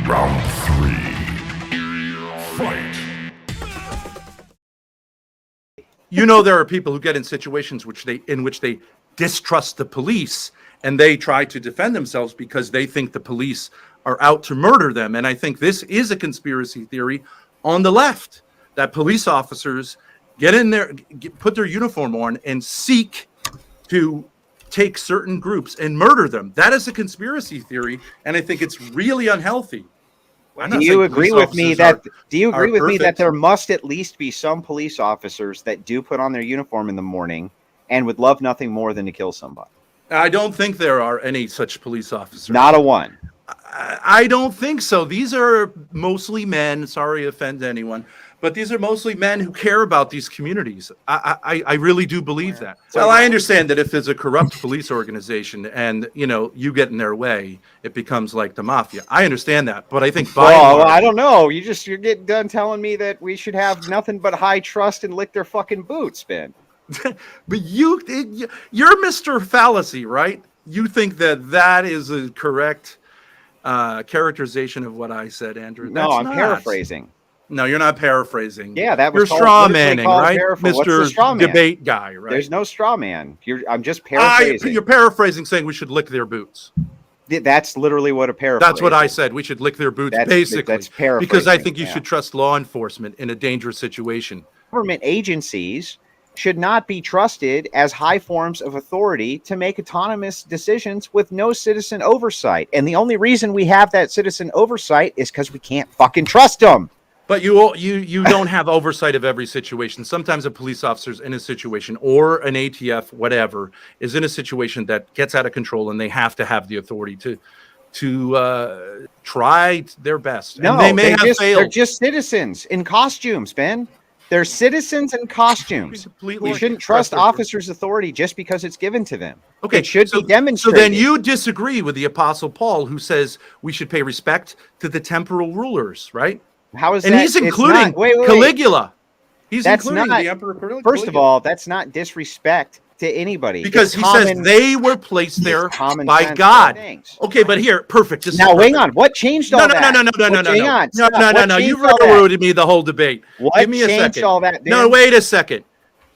Round 3. Fight. You know, there are people who get in situations in which they distrust the police and they try to defend themselves because they think the police are out to murder them. And I think this is a conspiracy theory on the left, that police officers get in there, put their uniform on, and seek to take certain groups and murder them. That is a conspiracy theory, and I think it's really unhealthy. Do you agree with me that there must at least be some police officers that do put on their uniform in the morning and would love nothing more than to kill somebody? I don't think there are any such police officers. Not a one. I don't think so. These are mostly men. Sorry to offend anyone, but these are mostly men who care about these communities. I really do believe that. Well, I understand that if there's a corrupt police organization and, you know, you get in their way, it becomes like the mafia. I understand that, but I think I don't know. You're getting done telling me that we should have nothing but high trust and lick their fucking boots, Ben. But you're Mr. Fallacy, right? You think that is a correct characterization of what I said, Andrew? No, I'm paraphrasing. No, you're not paraphrasing. Yeah, that was you're straw manning, right, Mr. Debate guy, right? There's no straw man. I'm just paraphrasing. You're paraphrasing, saying we should lick their boots. That's literally what a paraphrase. That's what I said. We should lick their boots, basically. That's paraphrasing. Because I think you should trust law enforcement in a dangerous situation. Government agencies should not be trusted as high forms of authority to make autonomous decisions with no citizen oversight. And the only reason we have that citizen oversight is because we can't fucking trust them. But you don't have oversight of every situation. Sometimes a police officer's in a situation, or an ATF, whatever, is in a situation that gets out of control, and they have to have the authority to try their best. No, and they may have failed. They're just citizens in costumes, Ben. They're citizens in costumes. You shouldn't trust officers' authority just because it's given to them. Okay, it should be demonstrated. So then you disagree with the Apostle Paul, who says we should pay respect to the temporal rulers, right? How is that? And he's including Caligula. He's including the Emperor Caligula. First of all, that's not disrespect to anybody. Because he says they were placed there by God. Okay, but here, perfect. Now, hang on. What changed all that? No. You've railroaded me the whole debate. Give me a second. All that, no, wait a second.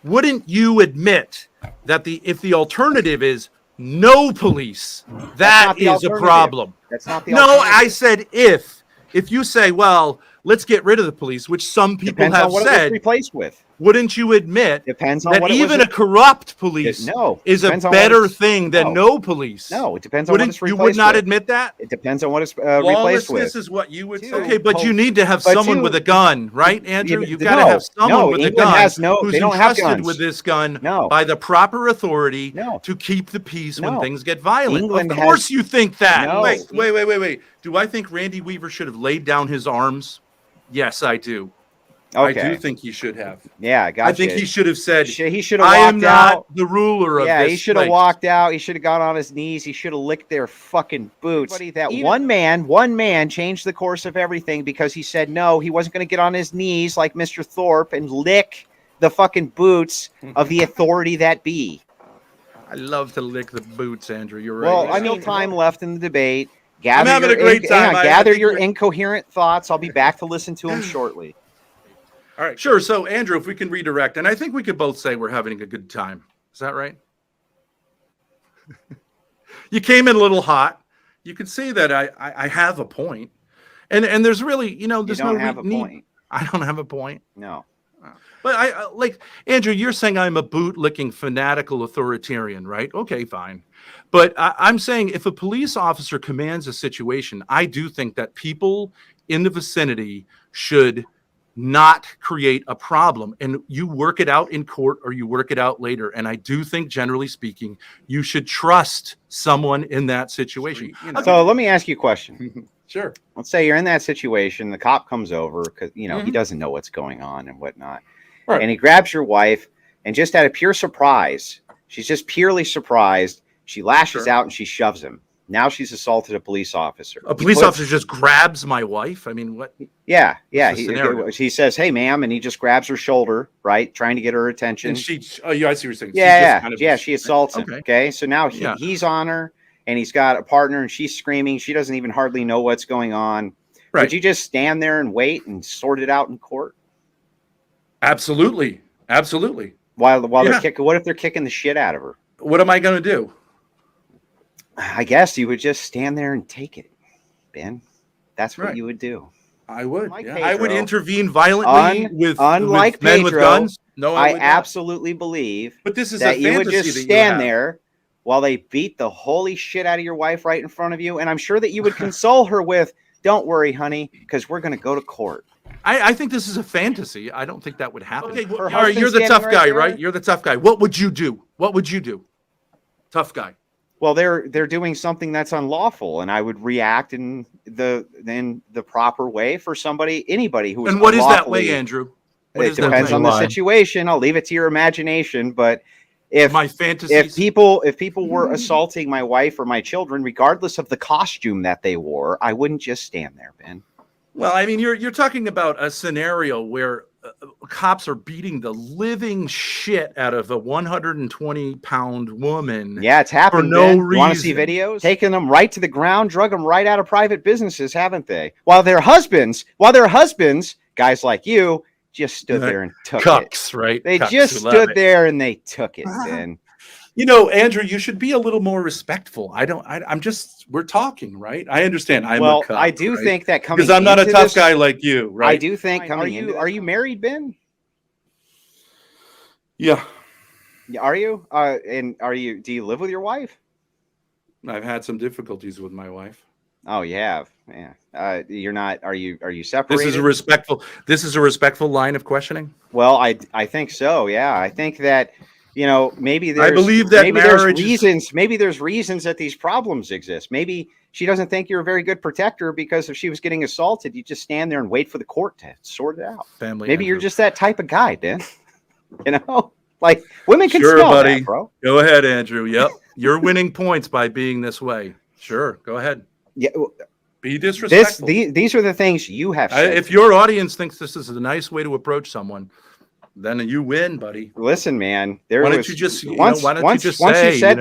Wouldn't you admit that if the alternative is no police, that is a problem? That's not the alternative. No, I said if. If you say, well, let's get rid of the police, which some people have said, replaced with. Wouldn't you admit that even a corrupt police is a better thing than no police? No, it depends on what it's replaced with. You would not admit that? It depends on what it's replaced with. Lawlessness is what you would say. Okay, but you need to have someone with a gun, right, Andrew? You've got to have someone with a gun who's entrusted with this gun by the proper authority to keep the peace when things get violent. Of course you think that. Wait. Do I think Randy Weaver should have laid down his arms? Yes, I do. Okay. I do think he should have. Yeah, gotcha. I think he should have said, he should have I walked am not the ruler of this he should have walked out. He should have gone on his knees. He should have licked their fucking boots. One man changed the course of everything because he said no, he wasn't going to get on his knees like Mr. Thorpe and lick the fucking boots of the authority that be. I love to lick the boots, Andrew. You're right. Well, I mean, time left in the debate. I'm having a great time. Gather your incoherent thoughts. I'll be back to listen to them shortly. All right, sure. So, Andrew, if we can redirect, and I think we could both say we're having a good time. Is that right? You came in a little hot. You can see that I have a point. And there's really, there's no need. I don't have a point. No. But I like, Andrew, you're saying I'm a boot-licking fanatical authoritarian, right? Okay, fine. But I'm saying if a police officer commands a situation, I do think that people in the vicinity should not create a problem, and you work it out in court or you work it out later. And I do think, generally speaking, you should trust someone in that situation. So let me ask you a question. Sure. Let's say you're in that situation. The cop comes over because, he doesn't know what's going on and whatnot. Right. And he grabs your wife, and just out of pure surprise, she's just purely surprised. She lashes out and she shoves him. Now she's assaulted a police officer. A police officer just grabs my wife? I mean, what? Yeah. He says, hey, ma'am, and he just grabs her shoulder, right, trying to get her attention. And I see what you're saying. She assaults him. Okay, so now he's on her, and he's got a partner, and she's screaming. She doesn't even hardly know what's going on. Right. Would you just stand there and wait and sort it out in court? Absolutely. While Yeah. they're kicking, what if they're kicking the shit out of her? What am I going to do? I guess you would just stand there and take it, Ben. That's what Right. you would do. I would. Unlike Yeah. I would Pedro, intervene violently with unlike men with Pedro, guns. No, I would not. absolutely believe But this is that a you would fantasy just that you stand have. there while they beat the holy shit out of your wife right in front of you. And I'm sure that you would console her with, "Don't worry, honey, because we're going to go to court." I think this is a fantasy. I don't think that would happen. Okay, Her all right, you're the husband's tough standing guy, right there. right? You're the tough guy. What would you do? What would you do? Tough guy. Well, they're doing something that's unlawful, and I would react in the proper way for anybody who is. And what is that unlawfully- way, Andrew? What It is that depends way? on the situation. I'll leave it to your imagination. But if My fantasies. if people were assaulting my wife or my children, regardless of the costume that they wore, I wouldn't just stand there, Ben. Well, I mean, you're talking about a scenario where cops are beating the living shit out of a 120-pound woman. Yeah, it's happened. For no Ben. You want to see reason. videos? Taking them right to the ground, drug them right out of private businesses, haven't they? While their husbands, guys like you, just stood there and took it. Cucks, right? They Cucks just who love stood it. there and they took it, Ben. You know, Andrew, you should be a little more respectful. We're talking, right? I understand. Well, a cuck, I do right? think that coming because I'm not a into tough this- guy like you, right? I do think are you married, Ben? Yeah, Are you? Do you live with your wife? I've had some difficulties with my wife. Oh, you have. Yeah. You're not. Are you separated? This is a respectful line of questioning. Well, I think so. Yeah, I think that maybe there's. I believe that maybe marriage there's reasons. Maybe there's reasons that these problems exist. Maybe she doesn't think you're a very good protector because if she was getting assaulted, you just stand there and wait for the court to sort it out. Family. Maybe you're Andrew. just that type of guy, Dan. Like women can Sure, smell buddy. that, bro. Go ahead, Andrew. Yep, you're winning points by being this way. Sure, go ahead. Yeah. Be disrespectful. These are the things you have said. If your audience thinks this is a nice way to approach someone, then you win, buddy. Listen, man. Why don't you just say, the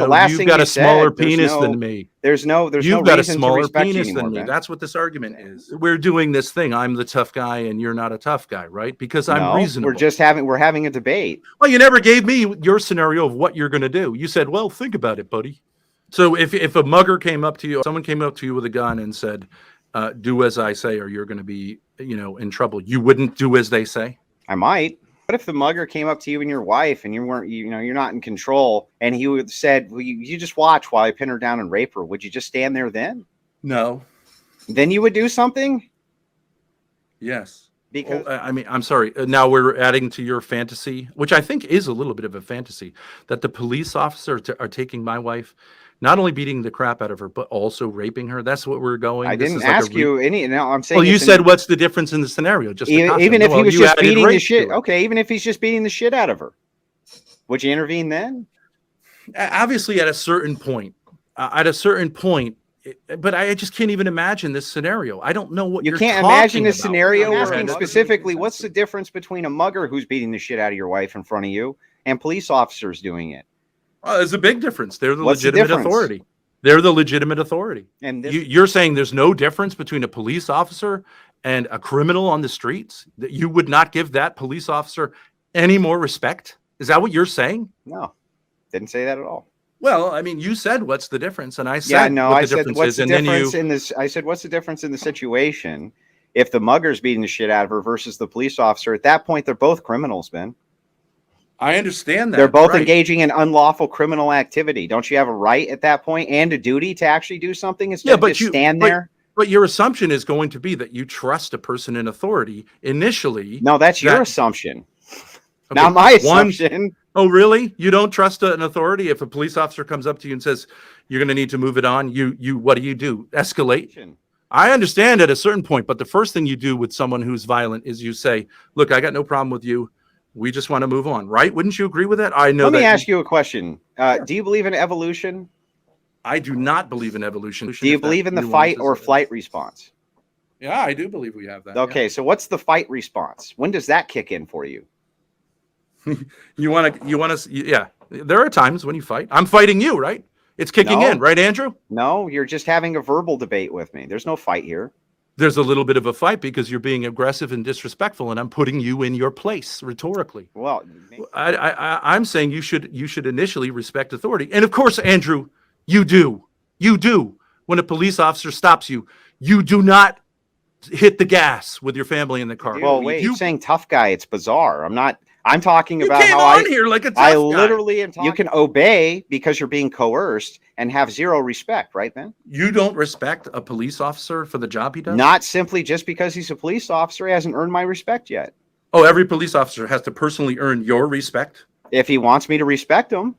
last you've thing got you a smaller said, there's penis no- than me. There's no You've got a reason to smaller respect you penis anymore, than me. man. That's what this argument is. We're doing this thing. I'm the tough guy and you're not a tough guy, right? Because I'm No, reasonable. we're having a debate. Well, you never gave me your scenario of what you're going to do. You said, well, think about it, buddy. So if a mugger came up to you, someone came up to you with a gun and said, do as I say, or you're going to be, in trouble. You wouldn't do as they say? I might. What if the mugger came up to you and your wife and you weren't, you're not in control, and he would said, well, you just watch while I pin her down and rape her. Would you just stand there then? No. Then you would do something? Yes. Because I mean, I'm sorry. Now we're adding to your fantasy, which I think is a little bit of a fantasy, that the police officer are taking my wife, not only beating the crap out of her, but also raping her. That's what we're going. I This didn't is like ask you any. No, I'm saying. Well, you said what's the difference in the scenario? Just the concept. Even if he Well, was you just added beating the rape shit. to it. Okay, even if he's just beating the shit out of her, would you intervene then? Obviously, at a certain point. But I just can't even imagine this scenario. I don't know what You you're can't talking imagine this about. scenario. I'm Asking specifically, what's the difference between a mugger who's beating the shit out of your wife in front of you and police officers doing it? Well, there's a big difference. They're the What's the legitimate difference? authority. They're the legitimate authority. And You're saying there's no difference between a police officer and a criminal on the streets? That you would not give that police officer any more respect? Is that what you're saying? No, didn't say that at all. Well, I mean, you said what's the difference, and I said Yeah, no, what I the said difference what's is, the and then difference you. in this? I said what's the difference in the situation if the mugger's beating the shit out of her versus the police officer? At that point, they're both criminals, Ben. I understand that They're both right. engaging in unlawful criminal activity. Don't you have a right at that point and a duty to actually do something instead of just stand there? But your assumption is going to be that you trust a person in authority initially. No, that's your that- assumption. Okay, Not my assumption. Oh, really? You don't trust an authority? If a police officer comes up to you and says, you're going to need to move it on, you what do? Escalate? I understand at a certain point, but the first thing you do with someone who's violent is you say, look, I got no problem with you. We just want to move on, right? Wouldn't you agree with that? I know. Let me ask you a question. Do you believe in evolution? I do not believe in evolution. Do you believe in the fight or flight response? Yeah, I do believe we have that. Okay, so what's the fight response? When does that kick in for you? You want to, yeah. There are times when you fight. I'm fighting you, right? It's kicking in, right, Andrew? No, you're just having a verbal debate with me. There's no fight here. there's a little bit of a fight because you're being aggressive and disrespectful, and I'm putting you in your place rhetorically. Well, I'm saying you should initially respect authority, and of course, Andrew, you do. When a police officer stops you, you do not hit the gas with your family in the car. well, wait, you're saying tough guy. It's bizarre. I'm talking about came how on here like a tough I guy. literally am talking. You can obey because you're being coerced and have zero respect, right, Ben? You don't respect a police officer for the job he does? Not simply just because he's a police officer. He hasn't earned my respect yet. Oh, every police officer has to personally earn your respect? If he wants me to respect him.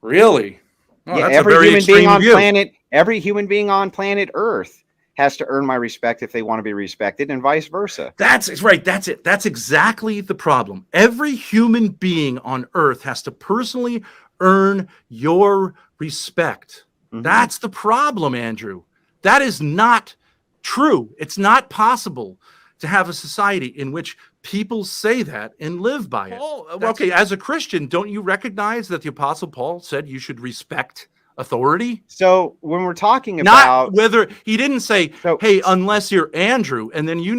Really? Oh, Yeah, that's every a very human being on view. every human being on planet Earth has to earn my respect if they want to be respected, and vice versa. That's right. That's it. That's exactly the problem. Every human being on earth has to personally earn your respect. Mhm. That's the problem, Andrew. That is not true. It's not possible to have a society in which people say that and live by it. Okay, as a Christian, don't you recognize that the Apostle Paul said you should respect authority? So when we're talking Not about whether he didn't say, So- "Hey, unless you're Andrew," and then he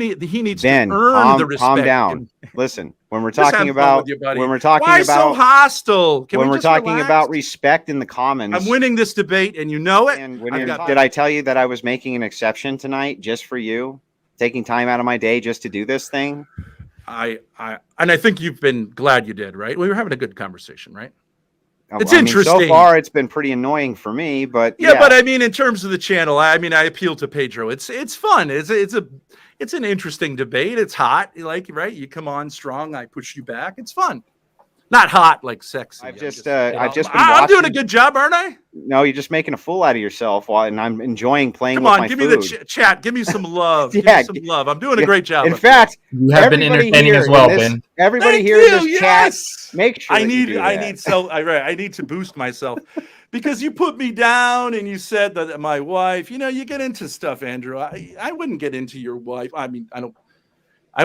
needs Ben, to earn calm, the respect. calm down. Listen, when we're Just have talking fun about with you, buddy. when we're talking Why about so hostile? Can when we we're just talking relax? about respect in the commons. I'm winning this debate, and you know it. And when I've you're- got- did I tell you that I was making an exception tonight just for you, taking time out of my day just to do this thing? And I think you've been glad you did, right? We were having a good conversation, right? It's I mean, interesting. so far, it's been pretty annoying for me, but Yeah, but I mean, in terms of the channel, I appeal to Pedro. It's fun. It's an interesting debate. It's hot, right? You come on strong, I push you back. It's fun. Not hot like sexy. I've I'm just been I'm doing a watching- good job, aren't I? No, you're just making a fool out of yourself, and I'm enjoying playing Come with on, my give food. me the chat. Give me some love. Give Yeah, me some love. I'm doing a great job. In up fact, You have been everybody entertaining here as well, in this- Ben. Everybody Thank here in you, this yes. chat, make sure I that you need do that. I need to boost myself because you put me down and you said that my wife, you get into stuff, Andrew. I wouldn't get into your wife. I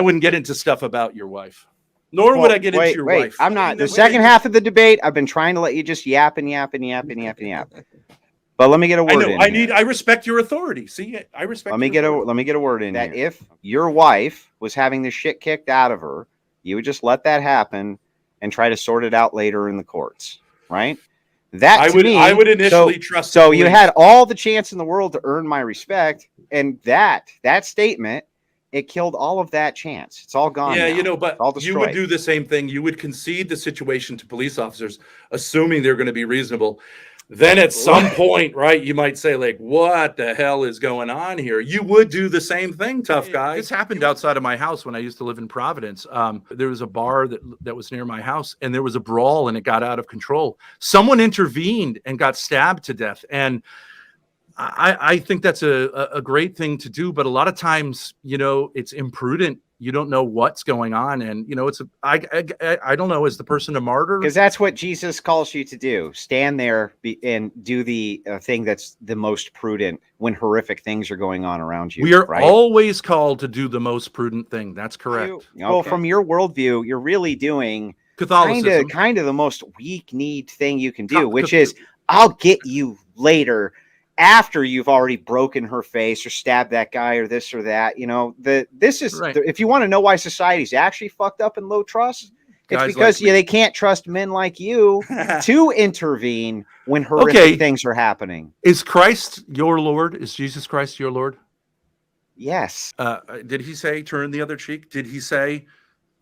wouldn't get into stuff about your wife. Nor would I get into your wife. I'm not. The Wait, second half of the debate, I've been trying to let you just yap and yap and yap and yap and yap. But let me get a word in. here. I respect your authority. See, I respect. Let me get a word in. That if your wife was having the shit kicked out of her, you would just let that happen and try to sort it out later in the courts, right? That I would initially trust. So you had all the chance in the world to earn my respect, and that statement, it killed all of that chance. It's all gone. Yeah, now. but all you would destroyed. do the same thing. You would concede the situation to police officers, assuming they're going to be reasonable. Then at some point, right, you might say, like, what the hell is going on here? You would do the same thing, tough guy. This happened outside of my house when I used to live in Providence. There was a bar that was near my house, and there was a brawl, and it got out of control. Someone intervened and got stabbed to death. And I think that's a great thing to do. But a lot of times, it's imprudent. You don't know what's going on. And, I don't know, is the person a martyr? Because that's what Jesus calls you to do. Stand there and do the thing that's the most prudent when horrific things are going on around you. We are right? always called to do the most prudent thing. That's correct. Well, from your worldview, you're really doing Catholicism. kind of the most weak-kneed thing you can do, which is, I'll get you later after you've already broken her face or stabbed that guy or this or that. This is Right. if you want to know why society's actually fucked up and low trust, it's Guys because like me. they can't trust men like you to intervene when horrific things are happening. Is Christ your Lord? Is Jesus Christ your Lord? Yes. Did he say turn the other cheek? Did he say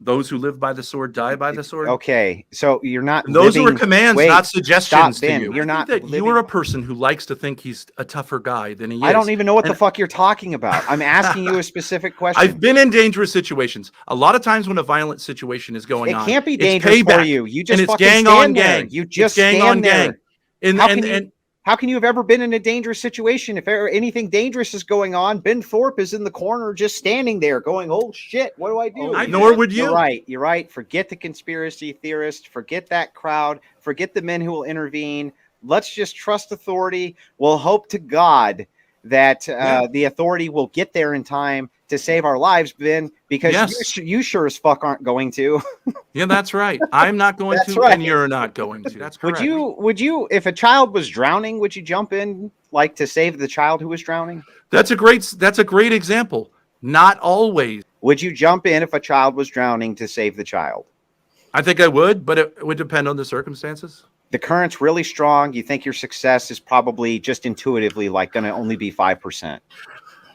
those who live by the sword die by the sword? Okay, so you're not. And those living, were commands, wait, not suggestions stop, to Ben. you. You're I not think that living- you're a person who likes to think he's a tougher guy than he is. I don't even know what the And fuck you're talking about. I'm asking you a specific question. I've been in dangerous situations. A lot of times when a violent situation is going It on, can't be it's dangerous for payback, you. You just and it's fucking gang stand on there. gang. You It's just gang stand on there. gang. And, How and, can you- and How can you have ever been in a dangerous situation? If anything dangerous is going on, Ben Thorpe is in the corner just standing there going, oh shit, what do I do? nor would you. You're right. You're right. Forget the conspiracy theorists. Forget that crowd. Forget the men who will intervene. Let's just trust authority. We'll hope to God that the authority will get there in time to save our lives, Ben, because Yes. you sure as fuck aren't going to. Yeah, that's right. I'm not going That's to, right. and you're not going to. That's correct. Would you, if a child was drowning, would you jump in like to save the child who was drowning? That's a great example. Not always. Would you jump in if a child was drowning to save the child? I think I would, but it would depend on the circumstances. The current's really strong. You think your success is probably just intuitively like going to only be 5%.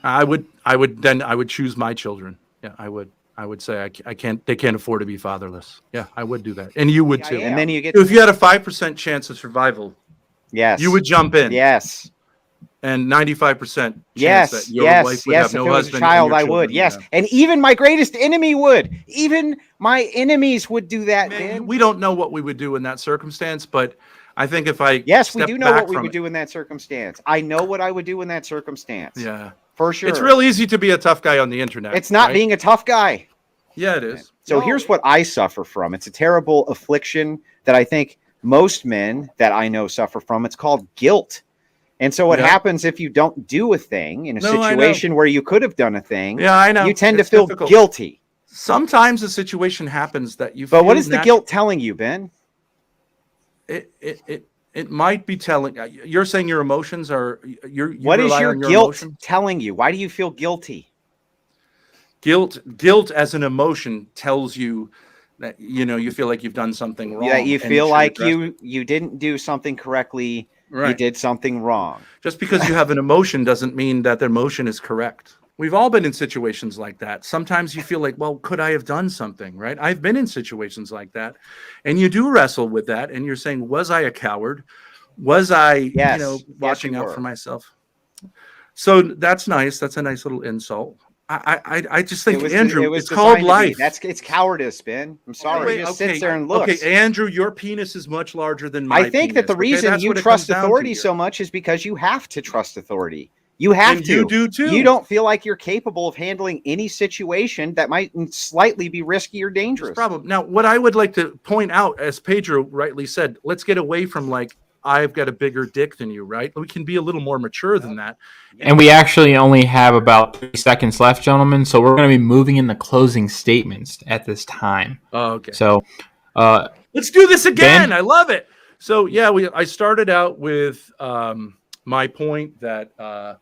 I would choose my children. Yeah, I would say I can't. They can't afford to be fatherless. Yeah, I would do that, and you would too. And then you get if you had a 5% chance of survival, yes, you would jump in. Yes, and 95% chance yes, that your yes, wife would yes. have no if it was a husband. child, I would. Yes, and even my greatest enemy would. Even my enemies would do that. Man, we don't know what we would do in that circumstance, but I think if I we do know what we would do in that circumstance. I know what I would do in that circumstance. Yeah, for sure. It's real easy to be a tough guy on the internet. It's not being a tough guy. Yeah, it is. So here's what I suffer from. It's a terrible affliction that I think most men that I know suffer from. It's called guilt. And so what happens if you don't do a thing in a situation where you could have done a thing? Yeah, I know. You tend to feel guilty. Sometimes a situation happens that you. But what is the guilt telling you, Ben? It might be telling. You're saying your emotions are. What is your guilt telling you? Why do you feel guilty? Guilt as an emotion tells you that you feel like you've done something wrong. Yeah, you feel like you didn't do something correctly. Right. You did something wrong. Just because you have an emotion doesn't mean that the emotion is correct. We've all been in situations like that. Sometimes you feel like, well, could I have done something, right? I've been in situations like that. And you do wrestle with that. And you're saying, was I a coward? Was I, watching out for myself? So that's nice. That's a nice little insult. I just think, Andrew, it's called life. It's cowardice, Ben. I'm sorry. It just sits there and looks. Okay, Andrew, your penis is much larger than my I think that the reason you trust authority so much is because you have to trust authority. You have to. You do too. You don't feel like you're capable of handling any situation that might slightly be risky or dangerous. Problem. Now, what I would like to point out, as Pedro rightly said, let's get away from like, I've got a bigger dick than you, right? We can be a little more mature than that. And we actually only have about 3 seconds left, gentlemen. So we're going to be moving into closing statements at this time. Oh, okay. So let's do this again. Ben? I love it. So yeah, I started out with my point that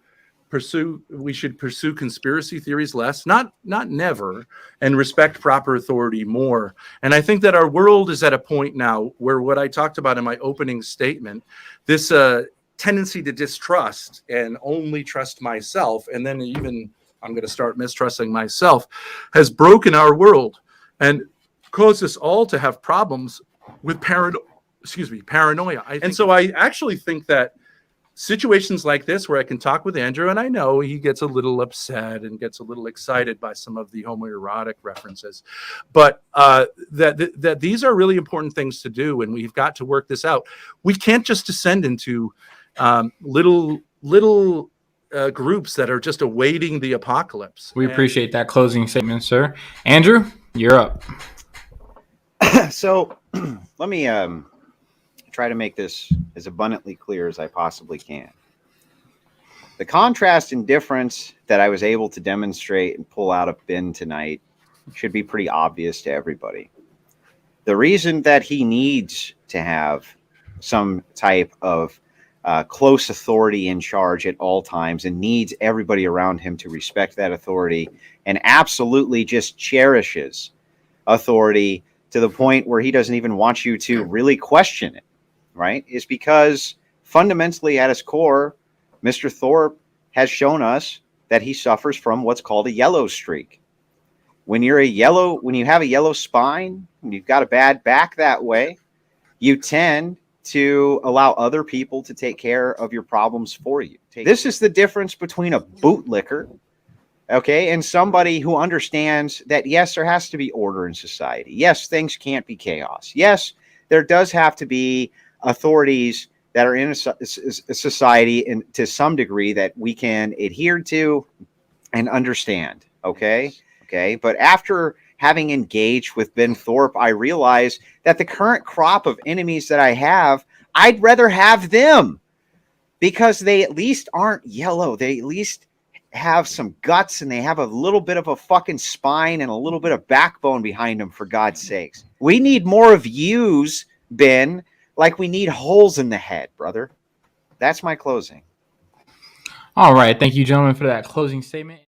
we should pursue conspiracy theories less, not never, and respect proper authority more. And I think that our world is at a point now where what I talked about in my opening statement, this tendency to distrust and only trust myself, and then even I'm going to start mistrusting myself, has broken our world and caused us all to have problems with paranoia. And so I actually think that situations like this where I can talk with Andrew, and I know he gets a little upset and gets a little excited by some of the homoerotic references, but that these are really important things to do, and we've got to work this out. We can't just descend into little groups that are just awaiting the apocalypse. We appreciate that closing statement, sir. Andrew, you're up. So let me try to make this as abundantly clear as I possibly can. The contrast and difference that I was able to demonstrate and pull out of Ben tonight should be pretty obvious to everybody. The reason that he needs to have some type of close authority in charge at all times and needs everybody around him to respect that authority and absolutely just cherishes authority to the point where he doesn't even want you to really question it, right? Is because fundamentally at his core, Mr. Thorpe has shown us that he suffers from what's called a yellow streak. When you have a yellow spine, when you've got a bad back that way, you tend to allow other people to take care of your problems for you. This is the difference between a bootlicker, okay, and somebody who understands that, yes, there has to be order in society. Yes, things can't be chaos. Yes, there does have to be authorities that are in a society and to some degree that we can adhere to and understand, okay? But after having engaged with Ben Thorpe, I realized that the current crop of enemies that I have, I'd rather have them because they at least aren't yellow. They at least have some guts and they have a little bit of a fucking spine and a little bit of backbone behind them, for God's sakes. We need more of yous, Ben, like we need holes in the head, brother. That's my closing. All right. Thank you, gentlemen, for that closing statement.